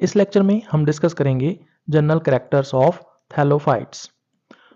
इस लेक्चर में हम डिस्कस करेंगे जनरल कैरेक्टर्स ऑफ थैलोफाइट्स।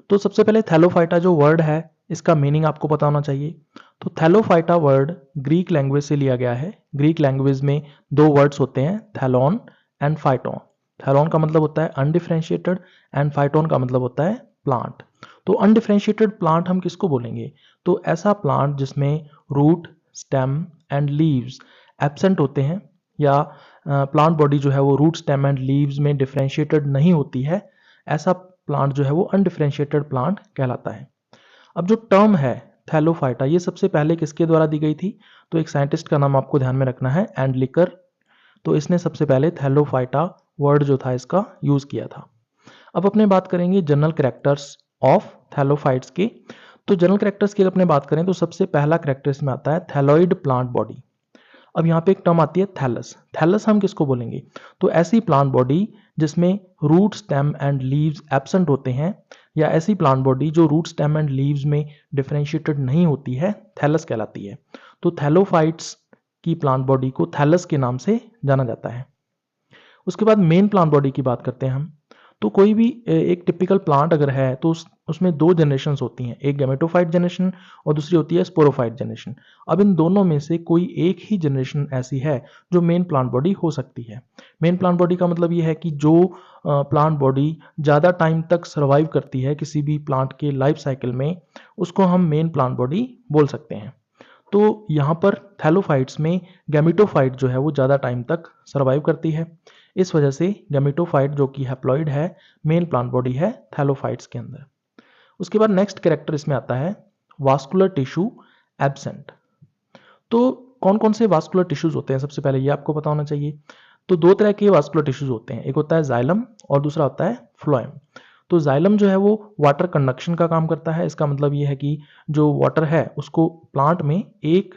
तो सबसे पहले थैलोफाइटा जो वर्ड है इसका मीनिंग आपको पता होना चाहिए। तो थैलोफाइटा वर्ड ग्रीक लैंग्वेज से लिया गया है। ग्रीक लैंग्वेज में दो वर्ड्स होते हैं, थैलोन एंड फाइटोन। थैलोन का मतलब होता है अनडिफरेंशिएटेड एंड फाइटोन का मतलब होता है प्लांट। तो अनडिफरेंशिएटेड प्लांट हम किसको बोलेंगे? तो ऐसा प्लांट जिसमें root, stem and leaves absent होते हैं, या प्लांट बॉडी जो है वो रूट, स्टेम एंड लीव्स में डिफरेंशिएटेड नहीं होती है, ऐसा प्लांट जो है वो अनडिफरेंशिएटेड प्लांट कहलाता है। अब जो टर्म है थैलोफाइटा, ये सबसे पहले किसके द्वारा दी गई थी? तो एक साइंटिस्ट का नाम आपको ध्यान में रखना है, एंडलिकर। तो इसने सबसे पहले थैलोफाइटा वर्ड जो था इसका यूज किया था। अब अपने बात करेंगे जनरल कैरेक्टर्स ऑफ थैलोफाइट्स के। तो जनरल कैरेक्टर्स की अगर अपने बात करें तो सबसे पहला कैरेक्टर इसमें आता है थैलोइड प्लांट बॉडी। अब यहाँ पे एक टर्म आती है थैलस। थैलस हम किसको बोलेंगे? तो ऐसी प्लांट बॉडी जिसमें root, stem and leaves absent होते हैं, या ऐसी प्लांट बॉडी जो रूट, स्टेम एंड लीव्स में डिफरेंशिएटेड नहीं होती है, थैलस कहलाती है। तो थैलोफाइट्स की प्लांट बॉडी को थैलस के नाम से जाना जाता है। उसके बाद मेन प्लांट बॉडी की बात करते हैं हम। तो कोई भी एक टिपिकल प्लांट अगर है तो उसमें दो जनरेशंस होती हैं, एक गैमेटोफाइट जनरेशन और दूसरी होती है स्पोरोफाइट जनरेशन। अब इन दोनों में से कोई एक ही जनरेशन ऐसी है जो मेन प्लांट बॉडी हो सकती है। मेन प्लांट बॉडी का मतलब ये है कि जो प्लांट बॉडी ज़्यादा टाइम तक सर्वाइव करती है किसी भी प्लांट के लाइफ साइकिल में, उसको हम मेन प्लांट बॉडी बोल सकते हैं। तो यहाँ पर थैलोफाइट्स में गैमेटोफाइट जो है वो ज़्यादा टाइम तक सर्वाइव करती है। इस वजह से गैमेटोफाइट जो कि हैप्लॉइड है, मेन प्लांट बॉडी है थैलोफाइट्स के अंदर। उसके बाद नेक्स्ट कैरेक्टर इसमें आता है वास्कुलर टिश्यू एब्सेंट। तो कौन कौन से वास्कुलर टिश्यूज होते हैं सबसे पहले ये आपको पता होना चाहिए। तो दो तरह के वास्कुलर टिश्यूज होते हैं, एक होता है जाइलम और दूसरा होता है फ्लोएम। तो जाइलम जो है वो वाटर कंडक्शन का काम करता है। इसका मतलब ये है कि जो वाटर है उसको प्लांट में एक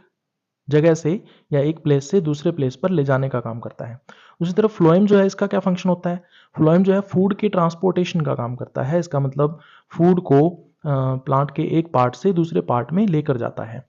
जगह से या एक प्लेस से दूसरे प्लेस पर ले जाने का काम करता है। उसी तरह फ्लोएम जो है इसका क्या फंक्शन होता है? फ्लोएम जो है फूड के ट्रांसपोर्टेशन का काम करता है। इसका मतलब फूड को प्लांट के एक पार्ट से दूसरे पार्ट में लेकर जाता है।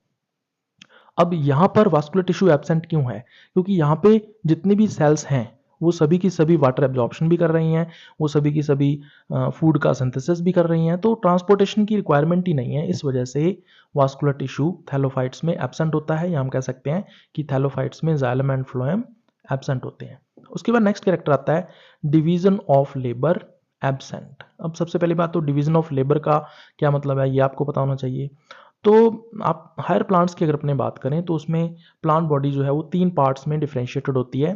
अब यहाँ पर वास्कुलर टिश्यू एब्सेंट क्यों है? क्योंकि यहाँ पे जितनी भी सेल्स हैं वो सभी की सभी वाटर एब्जॉर्प्शन भी कर रही हैं, वो सभी की सभी फूड का सिंथेसिस भी कर रही हैं, तो ट्रांसपोर्टेशन की रिक्वायरमेंट ही नहीं है। इस वजह से वास्कुलर टिश्यू थैलोफाइट्स में एब्सेंट होता है, या हम कह सकते हैं कि थैलोफाइट्स में जाइलम एंड फ्लोएम एब्सेंट होते हैं। उसके बाद नेक्स्ट कैरेक्टर आता है डिवीजन ऑफ लेबर एब्सेंट। अब सबसे पहली बात तो डिवीजन ऑफ लेबर का क्या मतलब है ये आपको पता होना चाहिए। तो आप हायर प्लांट्स की अगर अपने बात करें तो उसमें प्लांट बॉडी जो है वो तीन पार्ट्स में डिफरेंशिएटेड होती है,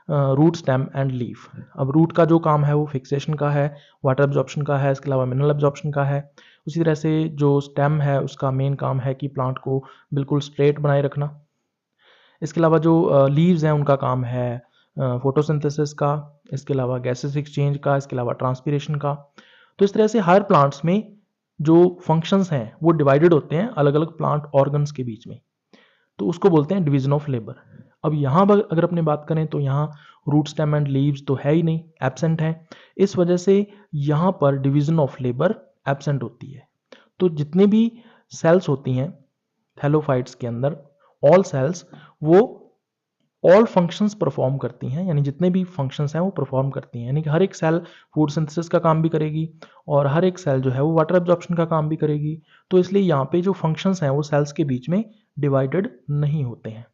रूट, स्टेम एंड लीफ। अब रूट का जो काम है वो फिक्सेशन का है, वाटर एब्जॉर्प्शन का है, इसके अलावा मिनरल एब्जॉर्प्शन का है। उसी तरह से जो स्टेम है उसका मेन काम है कि प्लांट को बिल्कुल स्ट्रेट बनाए रखना। इसके अलावा जो लीव्स हैं उनका काम है फोटोसिंथेसिस का, इसके अलावा गैसेस एक्सचेंज का, इसके अलावा ट्रांसपीरेशन का। तो इस तरह से हायर प्लांट्स में जो फंक्शंस हैं वो डिवाइडेड होते हैं अलग अलग प्लांट ऑर्गन्स के बीच में, तो उसको बोलते हैं डिवीजन ऑफ लेबर। अब यहाँ अगर अपने बात करें तो यहाँ रूट, स्टेम एंड लीव्स तो है ही नहीं, एब्सेंट है। इस वजह से यहाँ पर डिवीजन ऑफ लेबर एब्सेंट होती है। तो जितने भी सेल्स होती हैं थैलोफाइट्स के अंदर, ऑल सेल्स वो ऑल फंक्शंस परफॉर्म करती हैं, यानी जितने भी फंक्शंस हैं वो परफॉर्म करती हैं। यानी कि हर एक सेल फूड सिंथेसिस का काम भी करेगी और हर एक सेल जो है वो वाटर एब्जॉर्प्शन का काम भी करेगी। तो इसलिए यहाँ पे जो फंक्शंस हैं वो सेल्स के बीच में डिवाइडेड नहीं होते हैं।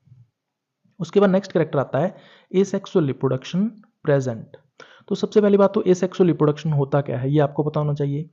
उसके बाद नेक्स्ट कैरेक्टर आता है एसेक्सुअल रिप्रोडक्शन प्रेजेंट। तो सबसे पहली बात तो एसेक्सुअल रिप्रोडक्शन होता क्या है ये आपको पता होना चाहिए।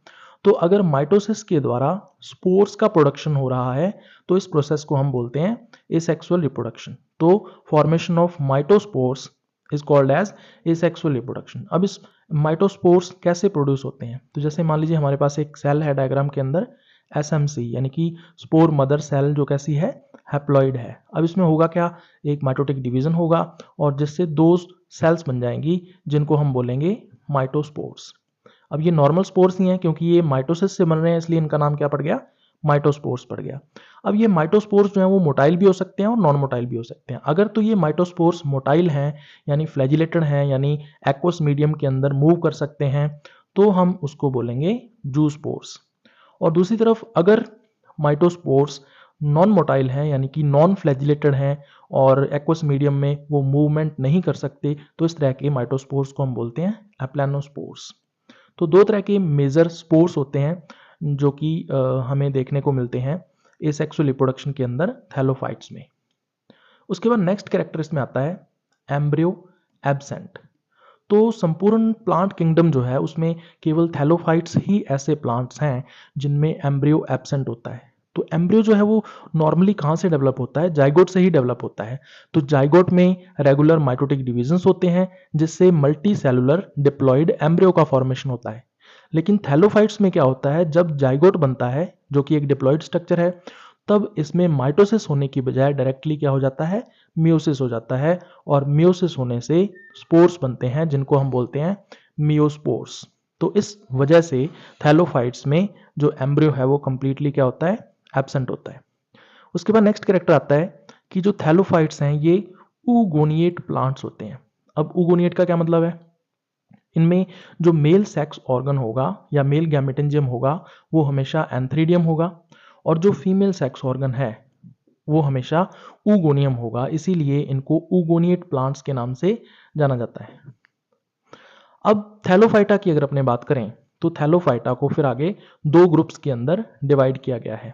तो अगर माइटोसिस के द्वारा स्पोर्स का प्रोडक्शन हो रहा है तो इस प्रोसेस को हम बोलते हैं एसेक्सुअल रिप्रोडक्शन। तो formation of mitospores is called as asexual reproduction. अब इस माइटोस्पोर्स कैसे प्रोड्यूस होते हैं? तो जैसे मान लीजिए हमारे पास एक सेल है डायग्राम के अंदर, एसएमसी, यानी कि स्पोर मदर सेल जो कैसी है, हैप्लॉइड है। अब इसमें होगा क्या, एक माइटोटिक डिवीजन होगा और जिससे दो सेल्स बन जाएंगी जिनको हम बोलेंगे माइटोस्पोर्स। अब ये नॉर्मल स्पोर्स नहीं है क्योंकि ये माइटोसिस से बन रहे हैं, इसलिए इनका नाम क्या पड़ गया, माइटोस्पोर्स पड़ गया। अब ये माइटोस्पोर्स जो है वो मोटाइल भी हो सकते हैं और नॉन मोटाइल भी हो सकते हैं। अगर तो ये माइटोस्पोर्स मोटाइल हैं यानी फ्लैजिलेटेड हैं, यानी एक्वस मीडियम के अंदर मूव कर सकते हैं, तो हम उसको बोलेंगे जूस्पोर्स। और दूसरी तरफ अगर माइटोस्पोर्स नॉन मोटाइल हैं यानी कि नॉन फ्लैजिलेटेड हैं और एक्वस मीडियम में वो मूवमेंट नहीं कर सकते, तो इस तरह के माइटोस्पोर्स को हम बोलते हैं एप्लानोस्पोर्स। तो दो तरह के मेजर स्पोर्स होते हैं जो कि हमें देखने को मिलते हैं एसेक्सुअल रिप्रोडक्शन के अंदर थैलोफाइट्स में। उसके बाद नेक्स्ट कैरेक्टर इसमें आता है एम्ब्रियो एब्सेंट। तो संपूर्ण प्लांट किंगडम जो है उसमें केवल थैलोफाइट्स ही ऐसे प्लांट्स हैं जिनमें एम्ब्रियो एब्सेंट होता है। तो एम्ब्रियो जो है वो नॉर्मली कहाँ से डेवलप होता है, जाइगोट से ही डेवलप होता है। तो जाइगोट में रेगुलर माइटोटिक डिविजन्स होते हैं जिससे मल्टी सेलुलर डिप्लॉयड एम्ब्रियो का फॉर्मेशन होता है। लेकिन थैलोफाइट्स में क्या होता है, जब जाइगोट बनता है जो कि एक डिप्लॉयड स्ट्रक्चर है, तब इसमें माइटोसिस होने की बजाय डायरेक्टली क्या हो जाता है, मियोसिस हो जाता है। और मियोसिस होने से स्पोर्स बनते हैं जिनको हम बोलते हैं मियोस्पोर्स। तो इस वजह से थैलोफाइट्स में जो एम्ब्रियो है वो कंप्लीटली क्या होता है, एब्सेंट होता है। उसके बाद नेक्स्ट कैरेक्टर आता है कि जो थैलोफाइट्स हैं ये ऊगोनिएट प्लांट्स होते हैं। अब ऊगोनिएट का क्या मतलब है, इनमें जो मेल सेक्स ऑर्गन होगा या मेल गैमेटेंजियम होगा वो हमेशा एंथ्रीडियम होगा, और जो फीमेल सेक्स ऑर्गन है वो हमेशा ऊगोनियम होगा, इसीलिए इनको ऊगोनिएट प्लांट्स के नाम से जाना जाता है। अब थैलोफाइटा की अगर अपने बात करें तो थैलोफाइटा को फिर आगे दो ग्रुप्स के अंदर डिवाइड किया गया है,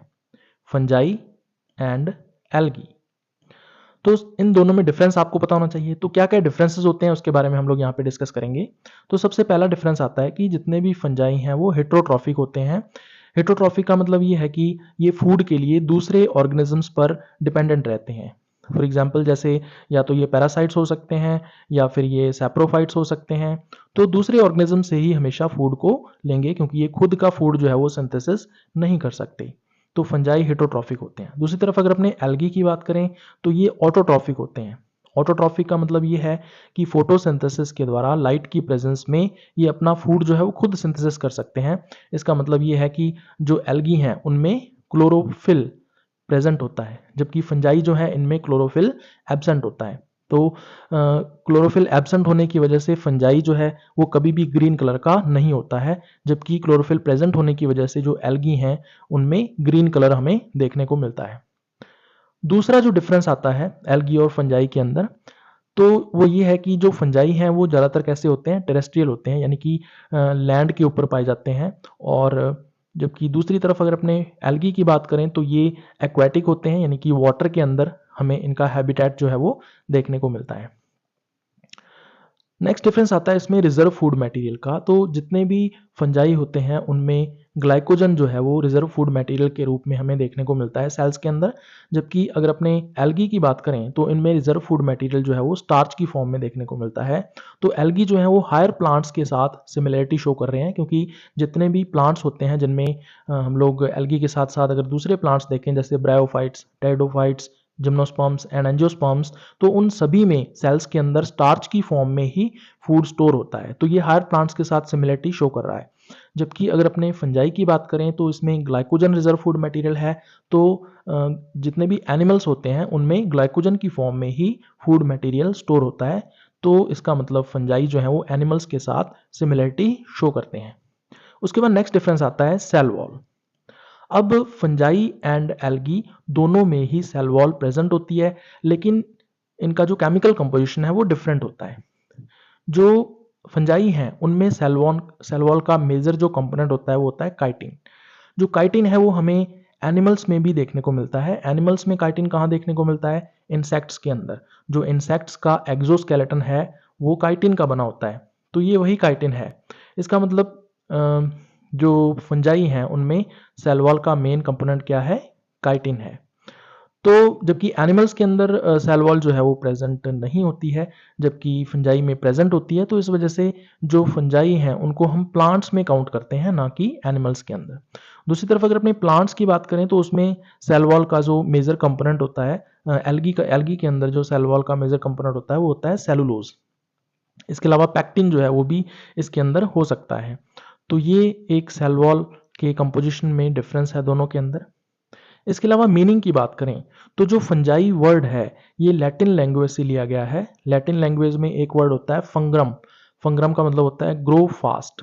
फंजाई एंड एल्गी। तो इन दोनों में डिफरेंस आपको पता होना चाहिए। तो क्या क्या डिफरेंसेस होते हैं उसके बारे में हम लोग यहाँ पे डिस्कस करेंगे। तो सबसे पहला डिफरेंस आता है कि जितने भी फंजाई हैं वो हेट्रोट्रॉफिक होते हैं। हेट्रोट्रॉफिक का मतलब ये है कि ये फूड के लिए दूसरे ऑर्गेनिजम्स पर डिपेंडेंट रहते हैं। फॉर एग्जाम्पल जैसे या तो ये पैरासाइट्स हो सकते हैं या फिर ये सैप्रोफाइट्स हो सकते हैं। तो दूसरे ऑर्गेनिज्म से ही हमेशा फूड को लेंगे क्योंकि ये खुद का फूड जो है वो सिंथेसिस नहीं कर सकते। तो फंजाई हेट्रोट्रॉफिक होते हैं। दूसरी तरफ अगर अपने एल्गी की बात करें तो ये ऑटोट्रॉफिक होते हैं। ऑटोट्रॉफिक का मतलब ये है कि फोटोसिंथेसिस के द्वारा लाइट की प्रेजेंस में ये अपना फूड जो है वो खुद सिंथेसिस कर सकते हैं। इसका मतलब ये है कि जो एल्गी हैं उनमें क्लोरोफिल प्रेजेंट होता है, जबकि फंजाई जो है इनमें क्लोरोफिल एब्सेंट होता है। तो क्लोरोफिल एब्सेंट होने की वजह से फंजाई जो है वो कभी भी ग्रीन कलर का नहीं होता है, जबकि क्लोरोफिल प्रेजेंट होने की वजह से जो एल्गी हैं उनमें ग्रीन कलर हमें देखने को मिलता है। दूसरा जो डिफरेंस आता है एल्गी और फंजाई के अंदर, तो वो ये है कि जो फंजाई हैं वो ज़्यादातर कैसे होते हैं, टेरेस्ट्रियल होते हैं, यानी कि लैंड के ऊपर पाए जाते हैं। और जबकि दूसरी तरफ अगर अपने एल्गी की बात करें तो ये एक्वाटिक होते हैं, यानी कि वाटर के अंदर हमें इनका हैबिटेट जो है वो देखने को मिलता है। नेक्स्ट डिफरेंस आता है इसमें रिजर्व फूड मटेरियल का। तो जितने भी फंजाई होते हैं उनमें ग्लाइकोजन जो है वो रिजर्व फूड मटेरियल के रूप में हमें देखने को मिलता है सेल्स के अंदर, जबकि अगर अपने एल्गी की बात करें तो इनमें रिजर्व फूड मटेरियल जो है वो स्टार्च की फॉर्म में देखने को मिलता है। तो एल्गी जो है वो हायर प्लांट्स के साथ सिमिलरिटी शो कर रहे हैं, क्योंकि जितने भी प्लांट्स होते हैं जिनमें हम लोग एल्गी के साथ साथ अगर दूसरे प्लांट्स देखें जैसे bryophytes, pteridophytes, gymnosperms and angiosperms, तो उन सभी में सेल्स के अंदर स्टार्च की फॉर्म में ही फूड स्टोर होता है। तो ये हायर प्लांट्स के साथ सिमिलरिटी शो कर रहा है। जबकि अगर अपने फंजाई की बात करें तो इसमें ग्लाइकोजन रिजर्व फूड मटेरियल है। तो जितने भी एनिमल्स होते हैं उनमें ग्लाइकोजन की फॉर्म में ही फूड मटेरियल स्टोर होता है। तो इसका मतलब फंजाई जो है वो एनिमल्स के साथ सिमिलरिटी शो करते हैं। उसके बाद नेक्स्ट डिफरेंस आता है सेल वॉल। अब फंजाई एंड एल्गी दोनों में ही सेल वॉल प्रेजेंट होती है, लेकिन इनका जो केमिकल कंपोजिशन है वो डिफरेंट होता है। जो फंजाई हैं उनमें सेल वॉल का मेजर जो कंपोनेंट होता है वो होता है काइटिन। जो काइटिन है वो हमें एनिमल्स में भी देखने को मिलता है। एनिमल्स में काइटिन कहाँ देखने को मिलता है, इंसेक्ट्स के अंदर। जो इंसेक्ट्स का एक्सोस्केलेटन है वो काइटिन का बना होता है। तो ये वही काइटिन है। इसका मतलब जो फंजाई हैं उनमें सेल वॉल का मेन कंपोनेंट क्या है, काइटिन है। तो जबकि एनिमल्स के अंदर सेल वॉल जो है वो प्रेजेंट नहीं होती है, जबकि फंजाई में प्रेजेंट होती है। तो इस वजह से जो फंजाई हैं उनको हम प्लांट्स में काउंट करते हैं, ना कि एनिमल्स के अंदर। दूसरी तरफ अगर अपने प्लांट्स की बात करें तो उसमें सेल वॉल का जो मेजर कंपोनेंट होता है, एल्गी के अंदर जो सेल वॉल का मेजर कंपोनेंट होता है वो होता है सेलुलोज। इसके अलावा पैक्टिन जो है वो भी इसके अंदर हो सकता है। तो ये एक सेल वॉल के कंपोजिशन में डिफरेंस है दोनों के अंदर। इसके अलावा मीनिंग की बात करें तो जो फंजाई वर्ड है ये लैटिन लैंग्वेज से लिया गया है। लैटिन लैंग्वेज में एक वर्ड होता है फंग्रम। फंग्रम का मतलब होता है ग्रो फास्ट।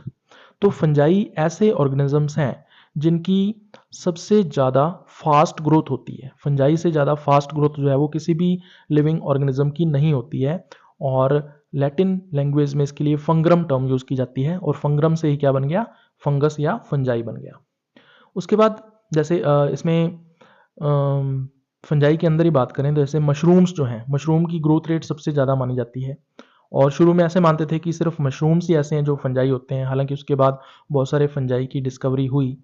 तो फंजाई ऐसे ऑर्गेनिजम्स हैं जिनकी सबसे ज़्यादा फास्ट ग्रोथ होती है। फंजाई से ज़्यादा फास्ट ग्रोथ जो है वो किसी भी लिविंग ऑर्गेनिज्म की नहीं होती है, और लैटिन लैंग्वेज में इसके लिए फंगरम टर्म यूज़ की जाती है, और फंगरम से ही क्या बन गया, फंगस या फंजाई बन गया। उसके बाद जैसे इसमें फंजाई के अंदर ही बात करें तो जैसे मशरूम्स जो हैं, मशरूम की ग्रोथ रेट सबसे ज़्यादा मानी जाती है, और शुरू में ऐसे मानते थे कि सिर्फ मशरूम्स ही ऐसे हैं जो फंजाई होते हैं। हालांकि उसके बाद बहुत सारे फंजाई की डिस्कवरी हुई,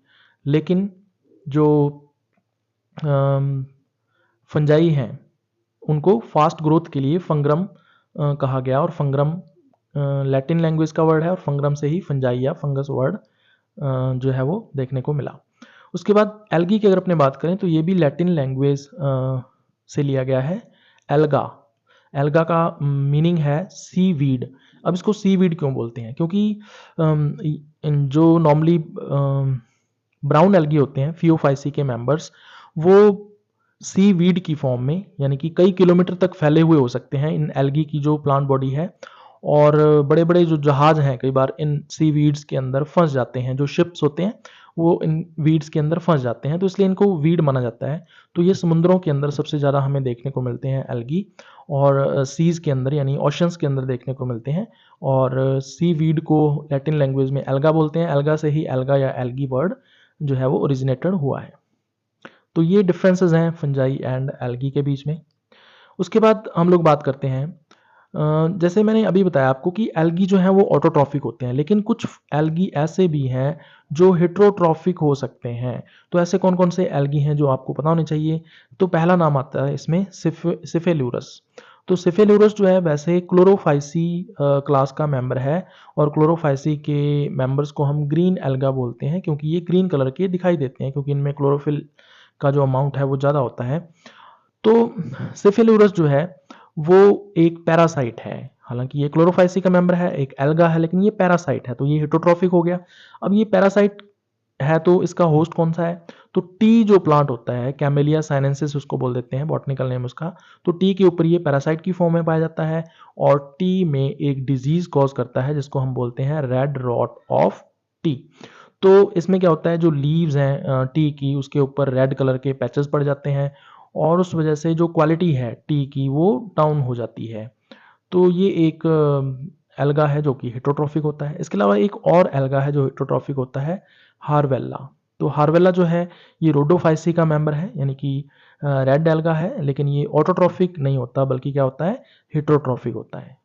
लेकिन जो फंजाई हैं उनको फास्ट ग्रोथ के लिए फंगरम कहा गया, और फंगरम लैटिन लैंग्वेज का वर्ड है, और फंगरम से ही फंजाई या फंगस वर्ड जो है वो देखने को मिला। उसके बाद एल्गी की अगर अपने बात करें तो ये भी लैटिन लैंग्वेज से लिया गया है। एल्गा, एल्गा का मीनिंग है सी वीड। अब इसको सी वीड क्यों बोलते हैं, क्योंकि जो नॉर्मली ब्राउन एल्गी होते हैं फियोफाइसी के मेंबर्स, वो सी वीड की फॉर्म में, यानी कि कई किलोमीटर तक फैले हुए हो सकते हैं इन एल्गी की जो प्लांट बॉडी है, और बड़े बड़े जो जहाज हैं कई बार इन सी वीड्स के अंदर फंस जाते हैं, जो शिप्स होते हैं वो इन वीड्स के अंदर फंस जाते हैं, तो इसलिए इनको वीड माना जाता है। तो ये समुद्रों के अंदर सबसे ज़्यादा हमें देखने को मिलते हैं एल्गी, और सीज़ के अंदर यानी ओशंस के अंदर देखने को मिलते हैं, और सी वीड को लैटिन लैंग्वेज में एल्गा बोलते हैं। एल्गा से ही एल्गा या एल्गी वर्ड जो है वो ओरिजिनेटेड हुआ है। तो ये डिफरेंसेस हैं फंजाई एंड एल्गी के बीच में। उसके बाद हम लोग बात करते हैं जैसे मैंने अभी बताया आपको कि एल्गी जो है वो ऑटोट्रॉफिक होते हैं, लेकिन कुछ एल्गी ऐसे भी हैं जो हेट्रोट्रॉफिक हो सकते हैं। तो ऐसे कौन कौन से एल्गी हैं जो आपको पता होने चाहिए? तो पहला नाम आता है इसमें सिफेलूरस। तो सिफेलूरस जो है वैसे क्लोरोफाइसी क्लास का मेंबर है, और क्लोरोफाइसी के मेंबर्स को हम ग्रीन एल्गा बोलते हैं, क्योंकि ये ग्रीन कलर के दिखाई देते हैं, क्योंकि इनमें क्लोरोफिल का जो अमाउंट है वो ज़्यादा होता है। तो सिफेलूरस जो है वो एक पैरासाइट है। हालांकि ये क्लोरोफाइसी का मेंबर है, एक एल्गा है, लेकिन ये पैरासाइट है, तो ये हेटरोट्रॉफिक हो गया। अब ये पैरासाइट है तो इसका होस्ट कौन सा है? तो टी जो प्लांट होता है, कैमेलिया साइनेंसिस उसको बोल देते हैं, बॉटनिकल नेम उसका। तो टी के ऊपर ये पैरासाइट की फॉर्म में पाया जाता है, और टी में एक डिजीज कॉज करता है जिसको हम बोलते हैं रेड रॉट ऑफ टी। तो इसमें क्या होता है, जो लीव्स हैं टी की उसके ऊपर रेड कलर के पैचेस पड़ जाते हैं, और उस वजह से जो क्वालिटी है टी की वो डाउन हो जाती है। तो ये एक एल्गा है जो कि हेटरोट्रॉफिक होता है। इसके अलावा एक और एल्गा है जो हेटरोट्रॉफिक होता है, हारवेल्ला। तो हारवेल्ला जो है ये रोडोफाइसी का मेंबर है, यानी कि रेड एल्गा है, लेकिन ये ऑटोट्रॉफिक नहीं होता, बल्कि क्या होता है, हेटरोट्रॉफिक होता है।